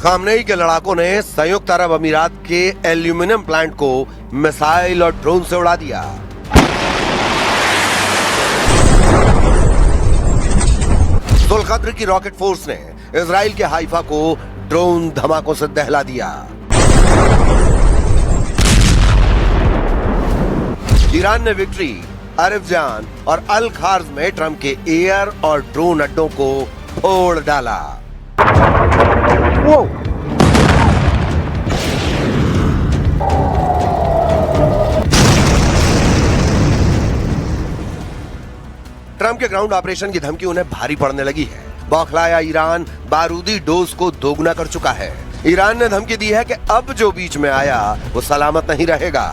Khamenei के लड़ाकों ने संयुक्त अरब अमीरात के एल्यूमिनियम प्लांट को मिसाइल और ड्रोन से उड़ा दिया। जुल्कद्र की रॉकेट फोर्स ने इजराइल के हाइफा को ड्रोन धमाकों से दहला दिया। ईरान ने विक्ट्री, अरफजान और अल खार्ज में ट्रंप के एयर और ड्रोन अड्डों को फोड़ डाला। ट्रंप के ग्राउंड ऑपरेशन की धमकी उन्हें भारी पड़ने लगी है। बौखलाया ईरान बारूदी डोज को दोगुना कर चुका है। ईरान ने धमकी दी है कि अब जो बीच में आया वो सलामत नहीं रहेगा।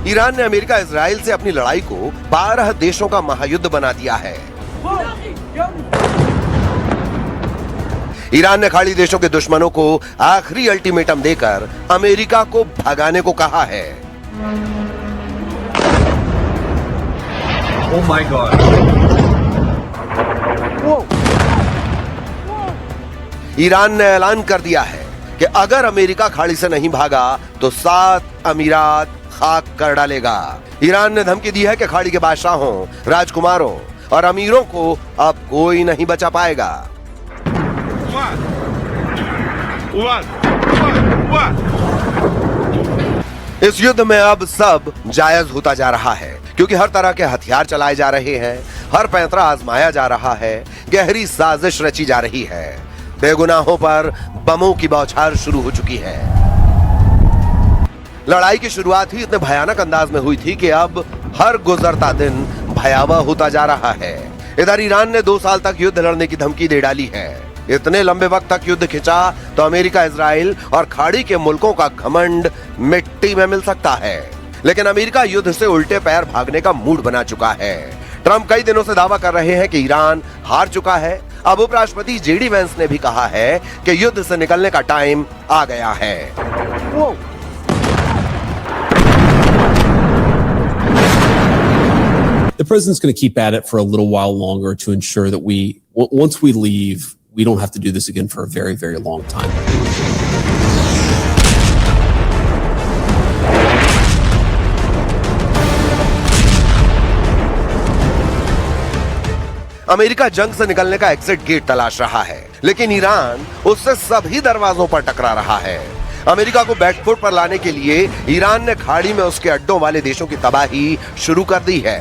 ईरान ने अमेरिका इजराइल से अपनी लड़ाई को 12 देशों का महायुद्ध बना दिया है। ईरान ने खाड़ी देशों के दुश्मनों को आखिरी अल्टीमेटम देकर अमेरिका को भगाने को कहा है। Oh my God! ईरान ने ऐलान कर दिया है कि अगर अमेरिका खाड़ी से नहीं भागा तो 7 अमीरात खाक कर डालेगा। ईरान ने धमकी दी है कि खाड़ी के बादशाहों, राजकुमारों और अमीरों को अब कोई नहीं बचा पाएगा। इस युद्ध में अब सब जायज होता जा रहा है, क्योंकि हर तरह के हथियार चलाए जा रहे हैं, हर पैंतरा आजमाया जा रहा है, गहरी साजिश रची जा रही है, बेगुनाहों पर बमों की बौछार शुरू हो चुकी है। लड़ाई की शुरुआत ही इतने भयानक अंदाज में हुई थी कि अब हर गुजरता दिन भयावह होता जा रहा है। इधर ईरान ने 2 साल तक युद्ध लड़ने की धमकी दे डाली है। इतने लंबे वक्त तक युद्ध खिंचा तो अमेरिका, इजराइल और खाड़ी के मुल्कों का घमंड मिट्टी में मिल सकता है। लेकिन अमेरिका युद्ध से उल्टे पैर भागने का मूड बना चुका है। ट्रंप कई दिनों से दावा कर रहे हैं कि ईरान हार चुका है। अब उपराष्ट्रपति जेडी वेंस ने भी कहा है कि युद्ध से निकलने का टाइम आ गया है। The president's going to keep at it for a little while longer to ensure that once we leave, we don't have to do this again for a very, very long time. America जंग से निकलने का exit gate तलाश रहा है, लेकिन Iran उससे सभी दरवाजों पर टकरा रहा है। अमेरिका को बैकफुट पर लाने के लिए ईरान ने खाड़ी में उसके अड्डों वाले देशों की तबाही शुरू कर दी है।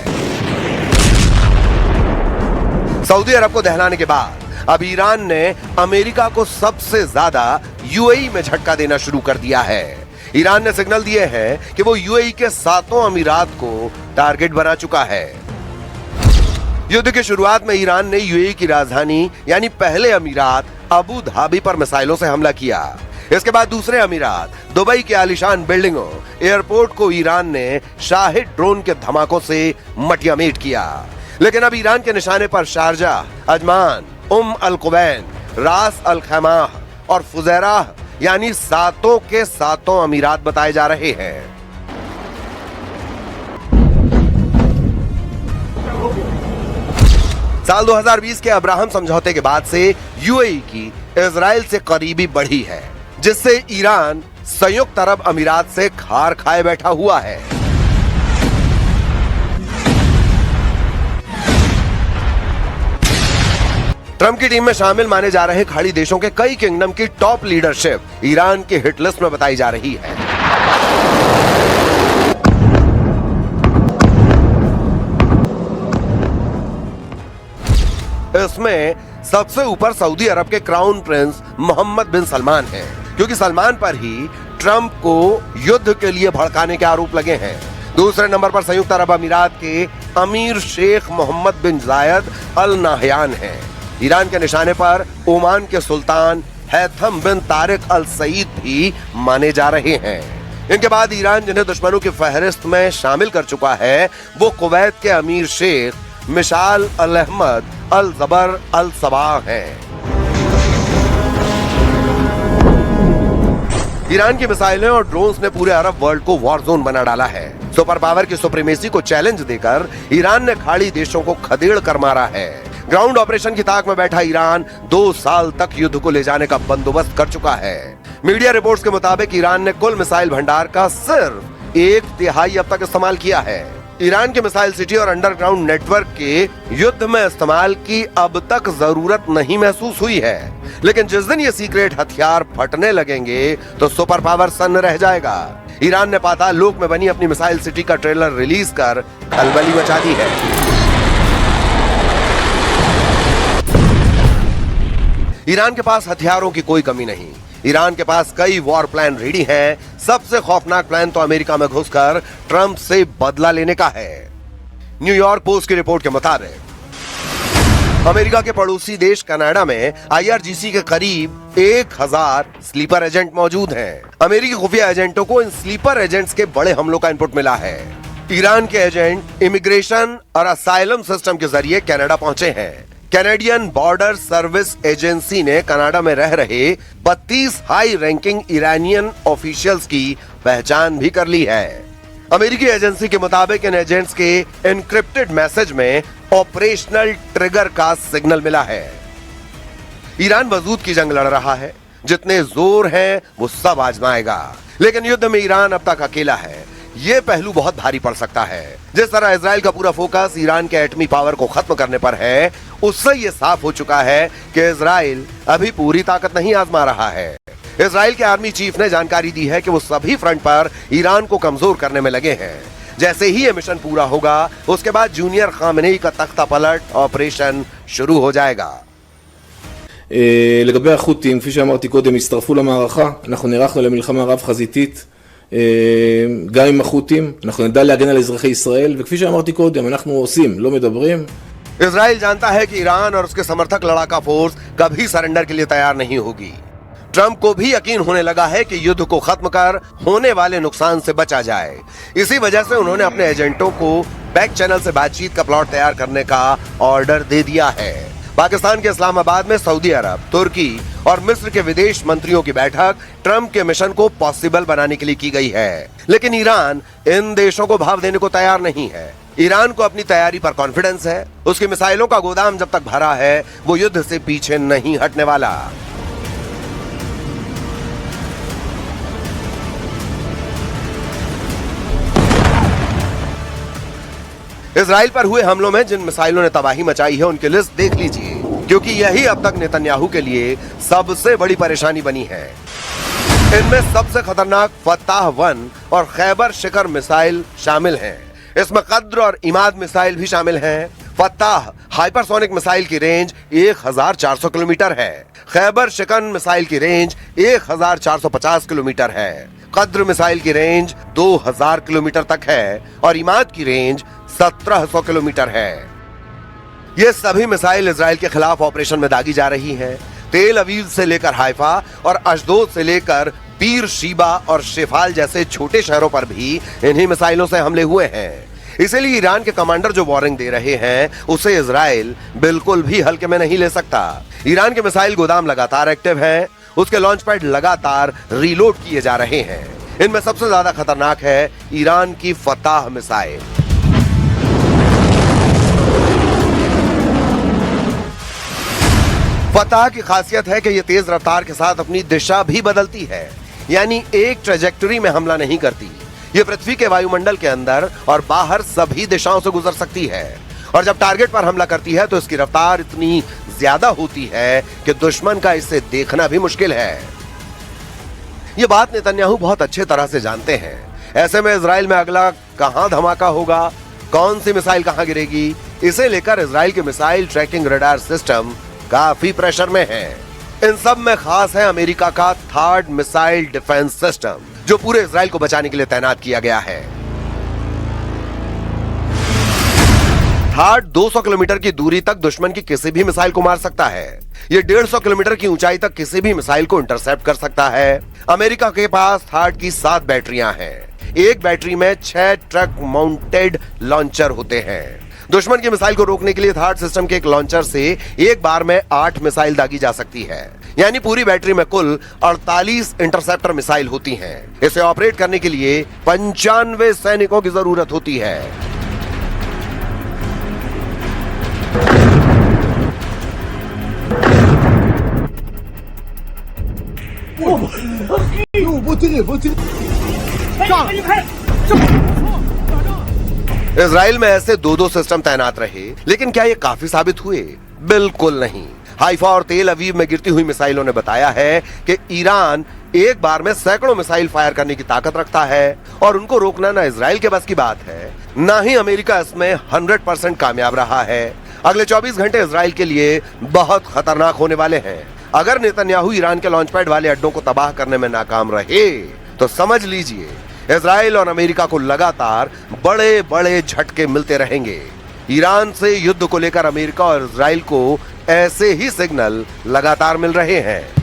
सऊदी अरब को दहलाने के बाद अब ईरान ने अमेरिका को सबसे ज्यादा यूएई में झटका देना शुरू कर दिया है। ईरान ने सिग्नल दिए हैं कि वो यूएई के 7 अमीरात को टारगेट बना चुका है। युद्ध की शुरुआत में ईरान ने यूएई की राजधानी यानी पहले अमीरात अबू धाबी पर मिसाइलों से हमला किया। इसके बाद दूसरे अमीरात दुबई के आलीशान बिल्डिंगों, एयरपोर्ट को ईरान ने शाहिद ड्रोन के धमाकों से मटियामेट किया। लेकिन अब ईरान के निशाने पर शारजाह, अजमान, अल कुवैन, रास अल खैमाह और फुजैराह यानी 7 के 7 अमीरात बताए जा रहे हैं। साल 2020 के अब्राहम समझौते के बाद से यूएई की इजराइल से करीबी बढ़ी है, जिससे ईरान संयुक्त अरब अमीरात से खार खाए बैठा हुआ है। ट्रंप की टीम में शामिल माने जा रहे खाड़ी देशों के कई किंगडम की टॉप लीडरशिप ईरान की हिट लिस्ट में बताई जा रही है। इसमें सबसे ऊपर सऊदी अरब के क्राउन प्रिंस मोहम्मद बिन सलमान हैं, क्योंकि सलमान पर ही ट्रंप को युद्ध के लिए भड़काने के आरोप लगे हैं। दूसरे नंबर पर संयुक्त अरब अमीरात के अमीर शेख मोहम्मद बिन जायद अल नाहयान हैं। ईरान के निशाने पर ओमान के सुल्तान हैथम बिन तारिक अल सईद भी माने जा रहे हैं। इनके बाद ईरान जिन्हें दुश्मनों की फहरिस्त में शामिल कर चुका है, वो कुवैत के अमीर शेख मिशाल अल अहमद अल जबर अल सबाह हैं। ईरान की मिसाइलें और ड्रोन्स ने पूरे अरब वर्ल्ड को वॉर जोन बना डाला है। सुपर पावर की सुप्रीमेसी को चैलेंज देकर ईरान ने खाड़ी देशों को खदेड़ कर मारा है। ग्राउंड ऑपरेशन की ताक में बैठा ईरान 2 साल तक युद्ध को ले जाने का बंदोबस्त कर चुका है। मीडिया रिपोर्ट्स के मुताबिक ईरान ने कुल मिसाइल भंडार का सिर्फ 1/3 अब तक इस्तेमाल किया है। ईरान के मिसाइल सिटी और अंडरग्राउंड नेटवर्क के युद्ध में इस्तेमाल की अब तक जरूरत नहीं महसूस हुई है, लेकिन जिस दिन ये सीक्रेट हथियार फटने लगेंगे तो सुपर पावर सन्न रह जाएगा। ईरान ने पाताल लोक में बनी अपनी मिसाइल सिटी का ट्रेलर रिलीज कर खलबली मचा दी है। ईरान के पास हथियारों की कोई कमी नहीं। ईरान के पास कई वॉर प्लान रेडी हैं। सबसे खौफनाक प्लान तो अमेरिका में घुसकर ट्रंप से बदला लेने का है। न्यूयॉर्क पोस्ट की रिपोर्ट के मुताबिक अमेरिका के पड़ोसी देश कनाडा में IRGC के करीब 1000 स्लीपर एजेंट मौजूद हैं। अमेरिकी खुफिया एजेंटों को इन स्लीपर एजेंट्स के बड़े हमलों का इनपुट मिला है। ईरान के एजेंट इमिग्रेशन और असाइलम सिस्टम के जरिए कनाडा पहुंचे हैं। कैनेडियन बॉर्डर सर्विस एजेंसी ने कनाडा में रह रहे 32 हाई रैंकिंग ईरानियन ऑफिशियल्स की पहचान भी कर ली है। अमेरिकी एजेंसी के मुताबिक इन एजेंट्स के एनक्रिप्टेड मैसेज में ऑपरेशनल ट्रिगर का सिग्नल मिला है। ईरान वजूद की जंग लड़ रहा है, जितने जोर हैं वो सब आजमाएगा, लेकिन युद्ध में ईरान अब तक अकेला है। ये पहलू बहुत भारी पड़ सकता है। जिस तरह इजराइल का पूरा फोकस ईरान के एटमी पावर को खत्म करने पर है, उससे ये साफ हो चुका है कि इजराइल अभी पूरी ताकत नहीं आजमा रहा है। इजराइल के आर्मी चीफ ने जानकारी दी है कि वो सभी फ्रंट पर ईरान को कमजोर करने में लगे हैं। जैसे ही ये मिशन पूरा होगा, उसके बाद जूनियर खामेनेई का तख्ता पलट ऑपरेशन शुरू हो जाएगा। לגבי החות'ים, כפי שאמרתי קודם, הצטרפו למערכה. אנחנו נערכנו למלחמה רב חזיתית, גם עם החות'ים. אנחנו נדע להגן על אזרחי ישראל, וכפי שאמרתי קודם, אנחנו עושים, לא מדברים. इजराइल जानता है कि ईरान और उसके समर्थक लड़ाका फोर्स कभी सरेंडर के लिए तैयार नहीं होगी। ट्रंप को भी यकीन होने लगा है कि युद्ध को खत्म कर होने वाले नुकसान से बचा जाए। इसी वजह से उन्होंने अपने एजेंटों को बैक चैनल से बातचीत का प्लॉट तैयार करने का ऑर्डर दे दिया है। पाकिस्तान के इस्लामाबाद में सऊदी अरब, तुर्की और मिस्र के विदेश मंत्रियों की बैठक ट्रंप के मिशन को पॉसिबल बनाने के लिए की गई है, लेकिन ईरान इन देशों को भाव देने को तैयार नहीं है। ईरान को अपनी तैयारी पर कॉन्फिडेंस है। उसकी मिसाइलों का गोदाम जब तक भरा है, वो युद्ध से पीछे नहीं हटने वाला। इजराइल पर हुए हमलों में जिन मिसाइलों ने तबाही मचाई है, उनकी लिस्ट देख लीजिए, क्योंकि यही अब तक नेतन्याहू के लिए सबसे बड़ी परेशानी बनी है। इनमें सबसे खतरनाक फताह-1 और खैबर शिखर मिसाइल शामिल हैं। इसमें कद्र और इमाद मिसाइल भी शामिल हैं। फताह हाइपरसोनिक मिसाइल की रेंज 1400 किलोमीटर है। खैबर शिकन मिसाइल की रेंज 1450 किलोमीटर है। कद्र मिसाइल की रेंज 2000 किलोमीटर तक है और इमाद की रेंज 1700 किलोमीटर है। ये सभी मिसाइल इजराइल के खिलाफ ऑपरेशन में दागी जा रही हैं। तेल अवीव से लेकर हाइफा और अशदोद से लेकर बीर शीबा और शेफाल जैसे छोटे शहरों पर भी इन्हीं मिसाइलों से हमले हुए हैं। इसीलिए ईरान के कमांडर जो वार्निंग दे रहे हैं, उसे इजराइल बिल्कुल भी हल्के में नहीं ले सकता। ईरान के मिसाइल गोदाम लगातार एक्टिव हैं, उसके लॉन्च पैड लगातार रीलोड किए जा रहे हैं। इनमें सबसे ज्यादा खतरनाक है ईरान की फताह मिसाइल। फताह की खासियत है कि यह तेज रफ्तार के साथ अपनी दिशा भी बदलती है, यानी एक ट्रेजेक्टरी में हमला नहीं करती। ये पृथ्वी के वायुमंडल के अंदर और बाहर सभी दिशाओं से गुजर सकती है, और जब टारगेट पर हमला करती है तो इसकी रफ्तार इतनी ज्यादा होती है कि दुश्मन का इसे देखना भी मुश्किल है। ये बात नेतन्याहू बहुत अच्छे तरह से जानते हैं। ऐसे में इजराइल में अगला कहां धमाका होगा, कौन सी मिसाइल कहां गिरेगी, इसे लेकर इजराइल के मिसाइल ट्रैकिंग रडार सिस्टम काफी प्रेशर में है। इन सब में खास है अमेरिका का थर्ड मिसाइल डिफेंस सिस्टम, जो पूरे इजराइल को बचाने के लिए तैनात किया गया है। थर्ड 200 किलोमीटर की दूरी तक दुश्मन की किसी भी मिसाइल को मार सकता है। ये 150 किलोमीटर की ऊंचाई तक किसी भी मिसाइल को इंटरसेप्ट कर सकता है। अमेरिका के पास थर्ड की 7 बैटरियां हैं। एक बैटरी में 6 ट्रक माउंटेड लॉन्चर होते हैं। दुश्मन की मिसाइल को रोकने के लिए थर्ड सिस्टम के एक लॉन्चर से एक बार में 8 मिसाइल दागी जा सकती है, यानी पूरी बैटरी में कुल 48 इंटरसेप्टर मिसाइल होती हैं। इसे ऑपरेट करने के लिए 95 सैनिकों की जरूरत होती है। इजराइल में ऐसे दो सिस्टम तैनात रहे, लेकिन क्या ये काफी साबित हुए? बिल्कुल नहीं। हाइफा और तेल अवीव में गिरती हुई मिसाइलों ने बताया है कि ईरान एक बार में सैकड़ों मिसाइल फायर करने की ताकत रखता है और उनको रोकना ना इजराइल के बस की बात है, ना ही अमेरिका इसमें 100% कामयाब रहा है। अगले 24 घंटे इजराइल के लिए बहुत खतरनाक होने वाले हैं। अगर नेतन्याहू ईरान के लॉन्च पैड वाले अड्डों को तबाह करने में नाकाम रहे तो समझ लीजिए इजराइल और अमेरिका को लगातार बड़े बड़े झटके मिलते रहेंगे। ईरान से युद्ध को लेकर अमेरिका और इजराइल को ऐसे ही सिग्नल लगातार मिल रहे हैं।